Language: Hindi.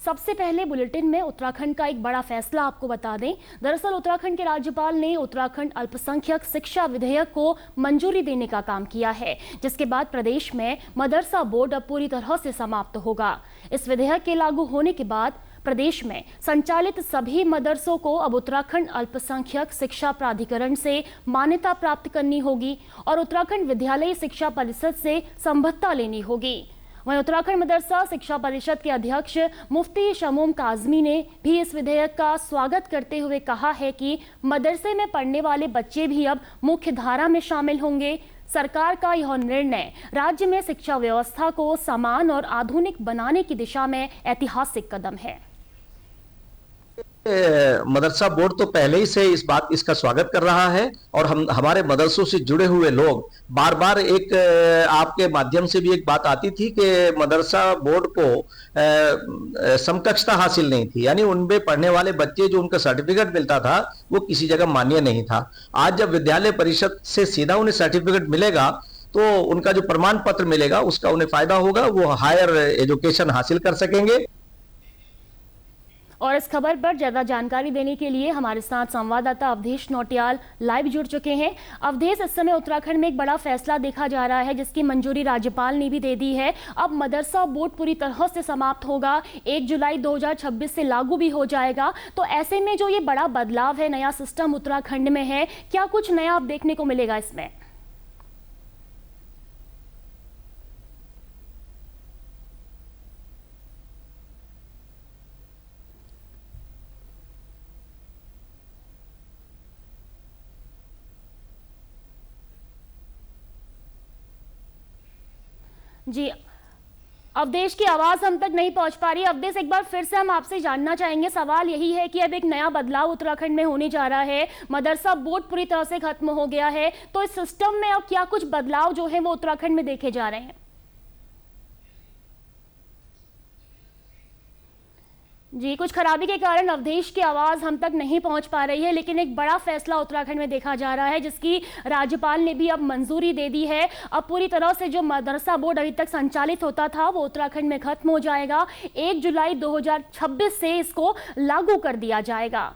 सबसे पहले बुलेटिन में उत्तराखंड का एक बड़ा फैसला आपको बता दें। दरअसल उत्तराखंड के राज्यपाल ने उत्तराखंड अल्पसंख्यक शिक्षा विधेयक को मंजूरी देने का काम किया है, जिसके बाद प्रदेश में मदरसा बोर्ड अब पूरी तरह से समाप्त होगा। इस विधेयक के लागू होने के बाद प्रदेश में संचालित सभी मदरसों को अब उत्तराखंड अल्पसंख्यक शिक्षा प्राधिकरण से मान्यता प्राप्त करनी होगी और उत्तराखंड विद्यालयी शिक्षा परिषद से संबद्धता लेनी होगी। वहीं उत्तराखंड मदरसा शिक्षा परिषद के अध्यक्ष मुफ्ती शमूम काजमी ने भी इस विधेयक का स्वागत करते हुए कहा है कि मदरसे में पढ़ने वाले बच्चे भी अब मुख्य धारा में शामिल होंगे। सरकार का यह निर्णय राज्य में शिक्षा व्यवस्था को समान और आधुनिक बनाने की दिशा में ऐतिहासिक कदम है। मदरसा बोर्ड तो पहले ही से इसका स्वागत कर रहा है और हम हमारे मदरसों से जुड़े हुए लोग बार बार आपके माध्यम से भी एक बात आती थी कि मदरसा बोर्ड को समकक्षता हासिल नहीं थी, यानी उनमें पढ़ने वाले बच्चे जो उनका सर्टिफिकेट मिलता था वो किसी जगह मान्य नहीं था। आज जब विद्यालय परिषद से सीधा उन्हें सर्टिफिकेट मिलेगा तो उनका जो प्रमाण पत्र मिलेगा उसका उन्हें फायदा होगा, वो हायर एजुकेशन हासिल कर सकेंगे। और इस खबर पर ज्यादा जानकारी देने के लिए हमारे साथ संवाददाता अवधेश नौटियाल लाइव जुड़ चुके हैं। अवधेश, इस समय उत्तराखंड में एक बड़ा फैसला देखा जा रहा है जिसकी मंजूरी राज्यपाल ने भी दे दी है। अब मदरसा बोर्ड पूरी तरह से समाप्त होगा, 1 जुलाई 2026 से लागू भी हो जाएगा। तो ऐसे में जो ये बड़ा बदलाव है, नया सिस्टम उत्तराखंड में है, क्या कुछ नया अब देखने को मिलेगा इसमें? जी, अवधेश की आवाज हम तक नहीं पहुंच पा रही। अवधेश, एक बार फिर से हम आपसे जानना चाहेंगे। सवाल यही है कि अब एक नया बदलाव उत्तराखंड में होने जा रहा है, मदरसा बोर्ड पूरी तरह से खत्म हो गया है, तो इस सिस्टम में अब क्या कुछ बदलाव जो है वो उत्तराखंड में देखे जा रहे हैं? जी, कुछ खराबी के कारण अवधेश की आवाज हम तक नहीं पहुंच पा रही है, लेकिन एक बड़ा फैसला उत्तराखंड में देखा जा रहा है जिसकी राज्यपाल ने भी अब मंजूरी दे दी है। अब पूरी तरह से जो मदरसा बोर्ड अभी तक संचालित होता था वो उत्तराखंड में खत्म हो जाएगा। 1 जुलाई 2026 से इसको लागू कर दिया जाएगा।